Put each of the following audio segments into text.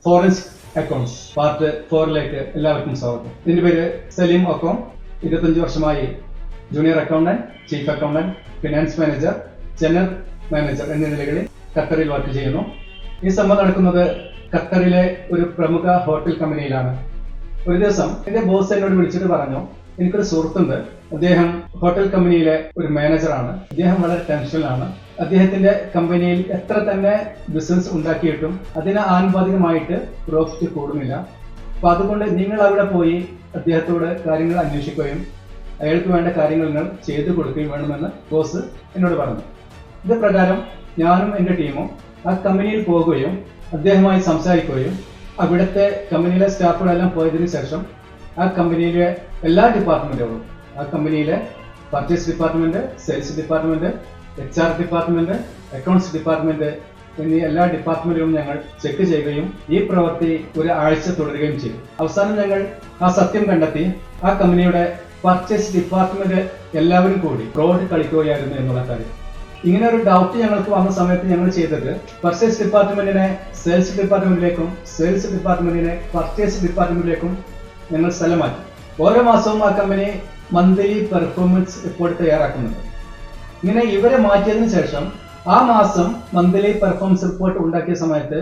Forensic accounts part 4ലേക്ക് എല്ലാവർക്കും സ്വാഗതം. ഇതിന്റെ പേര് സലീം ഒക്കോം. 25 വർഷമായി junior accountant, chief accountant, finance manager, general manager എന്നീ നിലകളിൽ ഖത്തറിൽ വർക്ക് ചെയ്യുന്നു. ഈ സംഭവം നടക്കുന്നത് ഖത്തറിലെ ഒരു പ്രമുഖ ഹോട്ടൽ കമ്പനിയിലാണ്. ഒരു ദിവസം എന്റെ ബോസ് എന്നോട് വിളിച്ചിട്ട് പറഞ്ഞു, എനിക്കൊരു സുഹൃത്തുണ്ട്, അദ്ദേഹം ഹോട്ടൽ കമ്പനിയിലെ ഒരു മാനേജറാണ്, അദ്ദേഹം വളരെ ടെൻഷനിലാണ്, അദ്ദേഹത്തിന്റെ കമ്പനിയിൽ എത്ര തന്നെ ബിസിനസ് ഉണ്ടാക്കിയിട്ടും അതിന് ആനുപാതികമായിട്ട് പ്രോഫിറ്റ് കൂടുന്നില്ല. അപ്പൊ അതുകൊണ്ട് നിങ്ങൾ അവിടെ പോയി അദ്ദേഹത്തോട് കാര്യങ്ങൾ അന്വേഷിക്കുകയും അയാൾക്ക് വേണ്ട കാര്യങ്ങൾ നിങ്ങൾ ചെയ്തു കൊടുക്കുകയും വേണമെന്ന് ബോസ് എന്നോട് പറഞ്ഞു. ഇത് പ്രകാരം ഞാനും എൻ്റെ ടീമും ആ കമ്പനിയിൽ പോകുകയും അദ്ദേഹവുമായി സംസാരിക്കുകയും അവിടുത്തെ കമ്പനിയിലെ സ്റ്റാഫുകളെല്ലാം പോയതിനു ശേഷം ആ കമ്പനിയിലെ എല്ലാ ഡിപ്പാർട്ട്മെന്റുകളും, ആ കമ്പനിയിലെ purchase department, sales department, HR department, accounts department എന്നീ എല്ലാ ഡിപ്പാർട്ട്മെന്റുകളും ഞങ്ങൾ ചെക്ക് ചെയ്യുകയും ഈ പ്രവൃത്തി ഒരു ആഴ്ച തുടരുകയും ചെയ്തു. അവസാനം ഞങ്ങൾ ആ സത്യം കണ്ടെത്തി. ആ കമ്പനിയുടെ പർച്ചേസ് ഡിപ്പാർട്ട്മെന്റ് എല്ലാവരും കൂടി ഫ്രോഡ് കളിക്കുകയായിരുന്നു എന്നുള്ള കാര്യം. ഇങ്ങനെ ഒരു ഡൗട്ട് ഞങ്ങൾക്ക് വന്ന സമയത്ത് ഞങ്ങൾ ചെയ്തത്, പർച്ചേസ് ഡിപ്പാർട്ട്മെന്റിനെ സെയിൽസ് ഡിപ്പാർട്ട്മെന്റിലേക്കും സെയിൽസ് ഡിപ്പാർട്ട്മെന്റിനെ പർച്ചേസ് ഡിപ്പാർട്ട്മെന്റിലേക്കും ഞങ്ങൾ സ്ഥലം മാറ്റി. ഓരോ മാസവും ആ കമ്പനി മന്ത്ലി പെർഫോമൻസ് റിപ്പോർട്ട് തയ്യാറാക്കുന്നുണ്ട്. ഇങ്ങനെ ഇവരെ മാറ്റിയതിനു ശേഷം ആ മാസം മന്ത്ലി പെർഫോമൻസ് റിപ്പോർട്ട് ഉണ്ടാക്കിയ സമയത്ത്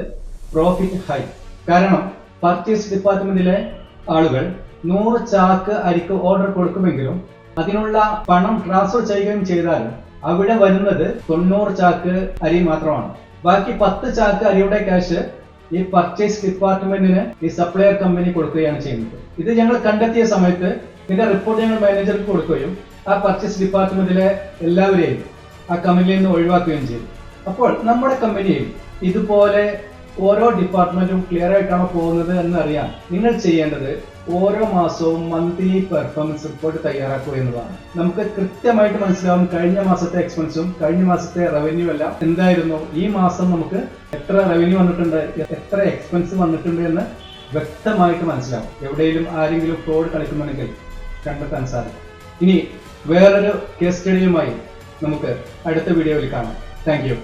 പ്രോഫിറ്റ് ഹൈ. കാരണം പർച്ചേസ് ഡിപ്പാർട്ട്മെന്റിലെ ആളുകൾ 100 ചാക്ക് അരിക്ക് ഓർഡർ കൊടുക്കുമെങ്കിലും അതിനുള്ള പണം ട്രാൻസ്ഫർ ചെയ്യുകയും ചെയ്താലും അവിടെ വരുന്നത് 90 ചാക്ക് അരി മാത്രമാണ്. ബാക്കി 10 ചാക്ക് അരിയുടെ ക്യാഷ് ഈ പർച്ചേസ് ഡിപ്പാർട്ട്മെന്റിന് ഈ സപ്ലയർ കമ്പനി കൊടുക്കുകയാണ് ചെയ്യുന്നത്. ഇത് ഞങ്ങൾ കണ്ടെത്തിയ സമയത്ത് ഇതിന്റെ റിപ്പോർട്ട് ഞങ്ങൾ മാനേജർക്ക് കൊടുക്കുകയും ആ പർച്ചേസ് ഡിപ്പാർട്ട്മെന്റിലെ എല്ലാവരെയും ആ കമ്പനിയിൽ നിന്ന് ഒഴിവാക്കുകയും ചെയ്തു. അപ്പോൾ നമ്മുടെ കമ്പനിയിൽ ഇതുപോലെ ഓരോ ഡിപ്പാർട്ട്മെന്റും ക്ലിയർ ആയിട്ടാണോ പോകുന്നത് എന്നറിയാൻ നിങ്ങൾ ചെയ്യേണ്ടത് ഓരോ മാസവും മന്ത്ലി പെർഫോമൻസ് റിപ്പോർട്ട് തയ്യാറാക്കുക എന്നതാണ്. നമുക്ക് കൃത്യമായിട്ട് മനസ്സിലാവും കഴിഞ്ഞ മാസത്തെ എക്സ്പെൻസും കഴിഞ്ഞ മാസത്തെ റവന്യൂ എല്ലാം എന്തായിരുന്നു, ഈ മാസം നമുക്ക് എത്ര റവന്യൂ വന്നിട്ടുണ്ട്, എത്ര എക്സ്പെൻസ് വന്നിട്ടുണ്ട് എന്ന് വ്യക്തമായിട്ട് മനസ്സിലാവും. എവിടെയെങ്കിലും ആരെങ്കിലും ഫ്രോഡ് കളിക്കുന്നുണ്ടെങ്കിൽ കണ്ടെത്താൻ സാധിക്കും. ഇനി വേറൊരു കേസ് സ്റ്റഡിയുമായി നമുക്ക് അടുത്ത വീഡിയോയിൽ കാണാം. Thank you.